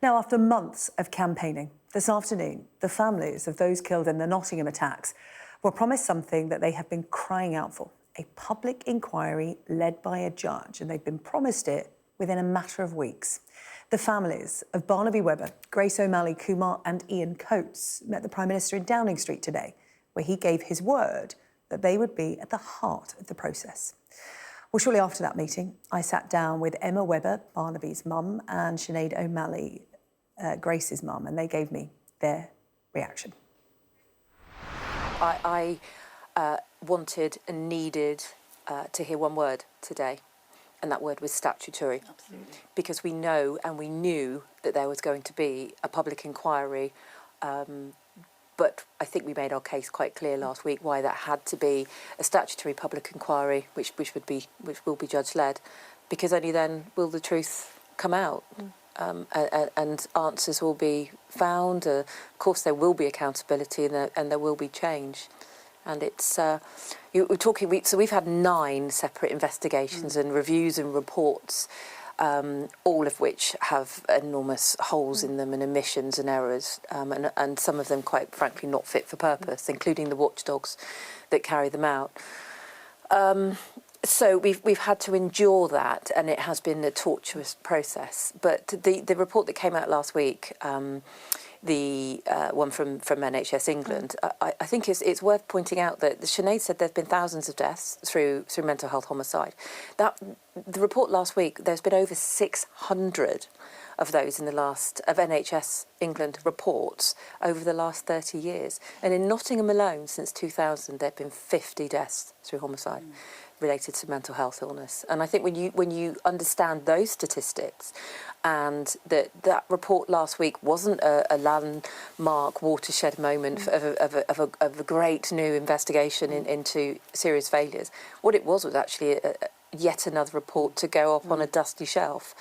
Now, after months of campaigning, this afternoon, the families of those killed in the Nottingham attacks were promised something that they have been crying out for, a public inquiry led by a judge, and they've been promised it within a matter of weeks. The families of Barnaby Webber, Grace O'Malley Kumar and Ian Coates met the Prime Minister in Downing Street today, where he gave his word that they would be at the heart of the process. Well, shortly after that meeting, I sat down with Emma Webber, Barnaby's mum, and Sinead O'Malley, Grace's mum, and they gave me their reaction. I wanted and needed to hear one word today, and that word was statutory. Absolutely. Because we know and we knew that there was going to be a public inquiry, but I think we made our case quite clear last week why that had to be a statutory public inquiry, which will be judge-led, because only then will the truth come out. And answers will be found. Of course, there will be accountability and there will be change. And it's we're talking. So we've had 9 separate investigations and reviews and reports, all of which have enormous holes in them and omissions and errors, and some of them, quite frankly, not fit for purpose, including the watchdogs that carry them out. So we've had to endure that, and it has been a tortuous process. But the report that came out last week, the one from NHS England, I think it's worth pointing out that Sinead said there's been thousands of deaths through mental health homicide. The report last week, there's been over 600 of those in the last of NHS England reports over the last 30 years, and in Nottingham alone since 2000 there've been 50 deaths through homicide related to mental health illness. And I think when you understand those statistics, and that report last week wasn't a landmark watershed moment of a great new investigation into serious failures. What it was actually yet another report to go up on a dusty shelf,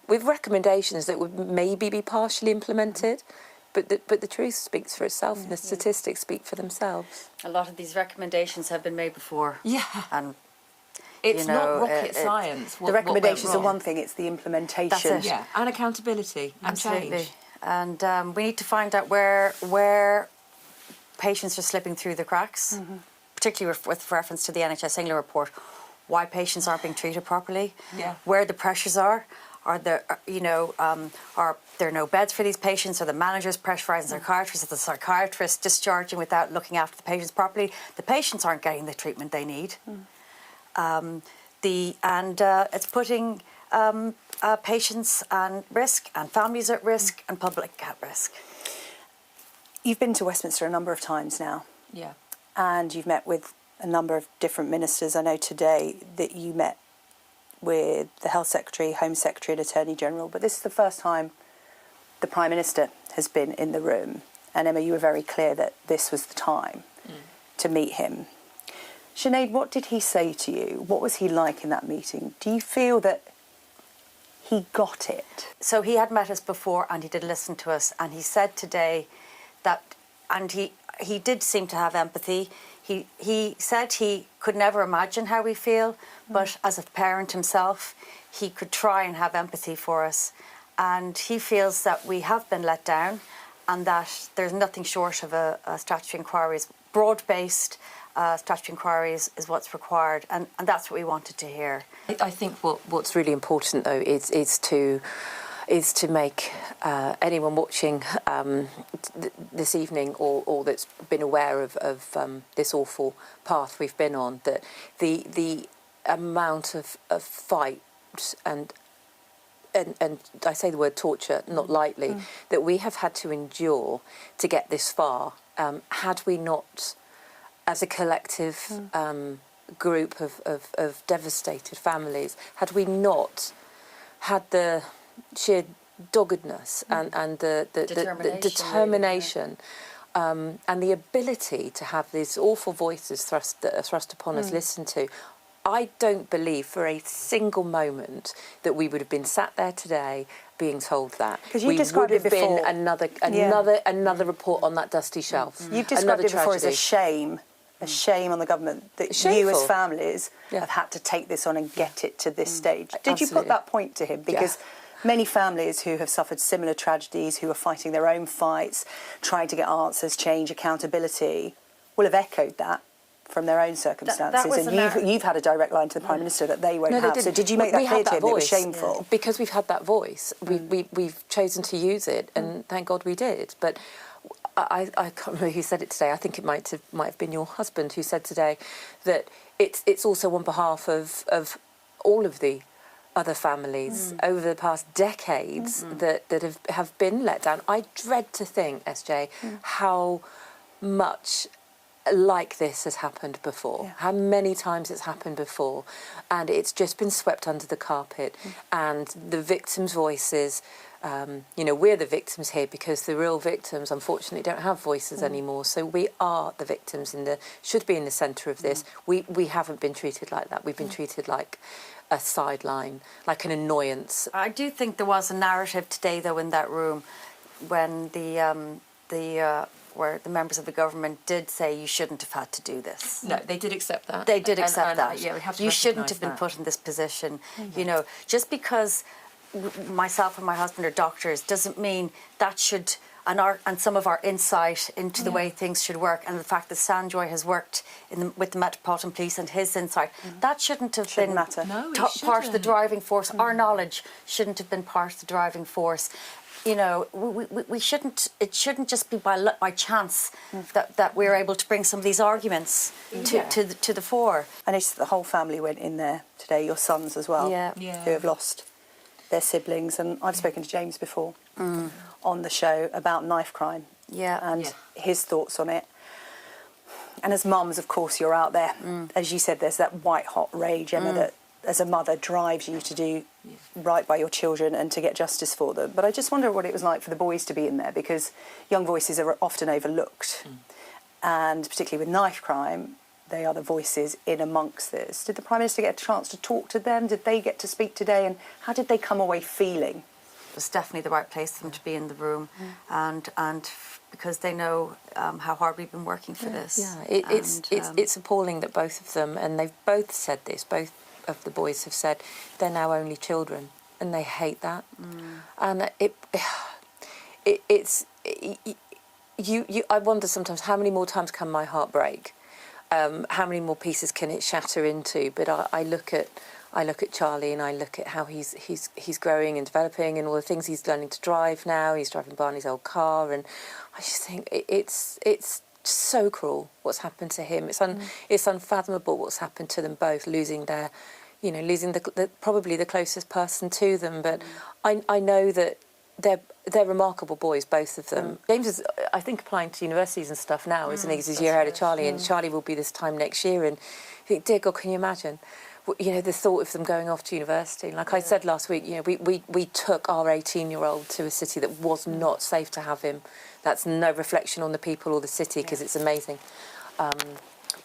with recommendations that would maybe be partially implemented. But the truth speaks for itself, and the statistics speak for themselves. A lot of these recommendations have been made before. Yeah. And it's not rocket science. The recommendations are one thing, it's the implementation. That's it. Yeah, and accountability and Absolutely. change. And we need to find out where patients are slipping through the cracks, particularly with reference to the NHS England report, why patients aren't being treated properly, where the pressures are there, are there no beds for these patients? Are the managers pressurising psychiatrists? Are the psychiatrists discharging without looking after the patients properly? The patients aren't getting the treatment they need. It's putting patients at risk, and families at risk, and public at risk. You've been to Westminster a number of times now. Yeah. And you've met with a number of different ministers. I know today that you met with the Health Secretary, Home Secretary and Attorney General, but this is the first time the Prime Minister has been in the room. And Emma, you were very clear that this was the time to meet him. Sinead, what did he say to you? What was he like in that meeting? Do you feel that he got it? So he had met us before, and he did listen to us, and he said today that, and he did seem to have empathy. He said he could never imagine how we feel, but as a parent himself, he could try and have empathy for us. And he feels that we have been let down, and that there's nothing short of a statutory inquiry, broad-based statutory inquiries is what's required, and that's what we wanted to hear. I think what's really important though is to make anyone watching this evening or that's been aware of this awful path we've been on, that the amount of fight and I say the word torture not lightly, that we have had to endure to get this far. Had we not, as a collective group of devastated families, had we not had the sheer doggedness and the determination and the ability to have these awful voices thrust upon us, listened to, I don't believe for a single moment that we would have been sat there today being told that. Because you described it before. Another report on that dusty shelf. You've described it before as a shame on the government that you as families have had to take this on and get it to this stage. Did you put that point to him? Because Many families who have suffered similar tragedies, who are fighting their own fights, trying to get answers, change, accountability, will have echoed that from their own circumstances. And you've had a direct line to the Prime Minister that they won't have. So did you make that clear to him? It was shameful. Because we've had that voice. We've chosen to use it, and thank God we did. But I can't remember who said it today. I think it might have been your husband who said today that it's also on behalf of all of the other families over the past decades that have been let down. I dread to think, SJ, how much like this has happened before, how many times it's happened before, and it's just been swept under the carpet. And the victims' voices, we're the victims here because the real victims, unfortunately, don't have voices anymore. So we are the victims should be in the centre of this. We haven't been treated like that. We've been treated like a sideline, like an annoyance. I do think there was a narrative today, though, in that room when where the members of the government did say you shouldn't have had to do this. No, they did accept that. They did accept that. Yeah, we have to you shouldn't have that. been put in this position. You know, just because myself and my husband are doctors doesn't mean that should, and some of our insight into the way things should work, and the fact that Sanjoy has worked with the Metropolitan Police and his insight, that shouldn't have been part of the driving force. Our knowledge shouldn't have been part of the driving force. You know, we shouldn't. It shouldn't just be by chance that we're able to bring some of these arguments to the fore. I noticed the whole family went in there today. Your sons as well, who have lost their siblings, and I've spoken to James before on the show about knife crime, and his thoughts on it. And as mums, of course, you're out there. As you said, there's that white hot rage, Emma, that as a mother drives you to do right by your children and to get justice for them. But I just wonder what it was like for the boys to be in there, because young voices are often overlooked. And particularly with knife crime, they are the voices in amongst this. Did the Prime Minister get a chance to talk to them? Did they get to speak today? And how did they come away feeling? It was definitely the right place for them to be in the room, and because they know how hard we've been working for this. Yeah, it's appalling that both of them, and they've both said this, both of the boys have said they're now only children, and they hate that. And I wonder sometimes how many more times can my heart break? How many more pieces can it shatter into? But I look at Charlie, and I look at how he's growing and developing, and all the things he's learning to drive now. He's driving Barney's old car, and I just think it's so cruel what's happened to him. It's unfathomable what's happened to them both, losing probably the closest person to them. But I know that they're remarkable boys, both of them. James is, I think, applying to universities and stuff now, isn't he? He's a year ahead of Charlie, and Charlie will be this time next year. And you think, dear God, can you imagine? You know, the thought of them going off to university. Like I said last week, you know, we took our 18-year-old to a city that was not safe to have him. That's no reflection on the people or the city, because it's amazing.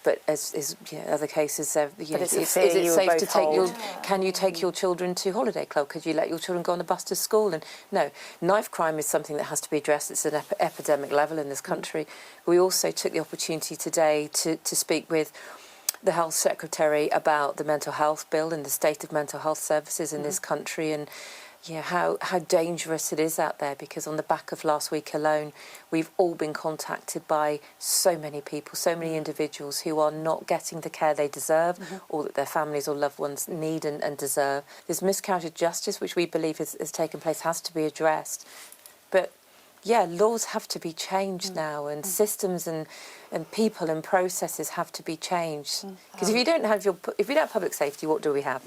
But as other cases, is it safe to take can you take your children to holiday club? Could you let your children go on the bus to school? And no, knife crime is something that has to be addressed. It's an epidemic level in this country. We also took the opportunity today to speak with the Health Secretary about the mental health bill and the state of mental health services in this country, and how dangerous it is out there, because on the back of last week alone, we've all been contacted by so many people, so many individuals who are not getting the care they deserve or that their families or loved ones need and deserve. This miscarriage of justice, which we believe has taken place, has to be addressed. But laws have to be changed now, and systems and people and processes have to be changed. Because if you don't have public safety, what do we have?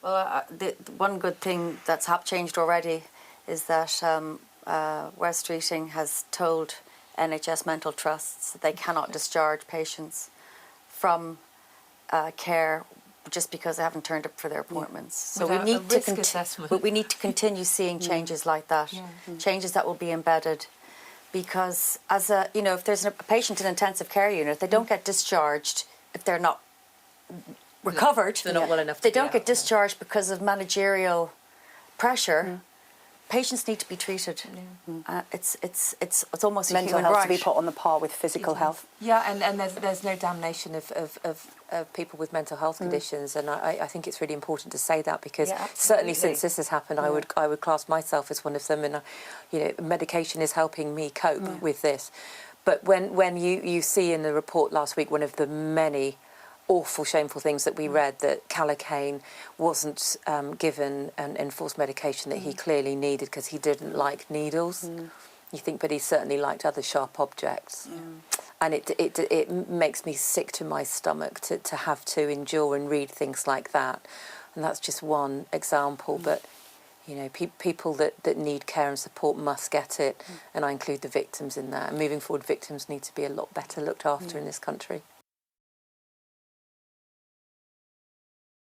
Well, the one good thing that's changed already is that West Streeting has told NHS mental trusts that they cannot discharge patients from care just because they haven't turned up for their appointments. So we need but we need to continue seeing changes like that, changes that will be embedded. Because if there's a patient in an intensive care unit, they don't get discharged if they're not recovered. They're not well enough. They don't get discharged because of managerial pressure. patients need to be treated. It's almost a Mental human health right. to be put on the par with physical health. Yeah, and there's no damnation of people with mental health conditions, and I think it's really important to say that, because Yeah, certainly absolutely. since this has happened, I would class myself as one of them, and medication is helping me cope with this. But when you see in the report last week, one of the many awful, shameful things that we read, that Calocane wasn't given an enforced medication that he clearly needed because he didn't like needles. You think, but he certainly liked other sharp objects. And it makes me sick to my stomach to have to endure and read things like that. And that's just one example, but people that need care and support must get it, and I include the victims in that. And moving forward, victims need to be a lot better looked after in this country.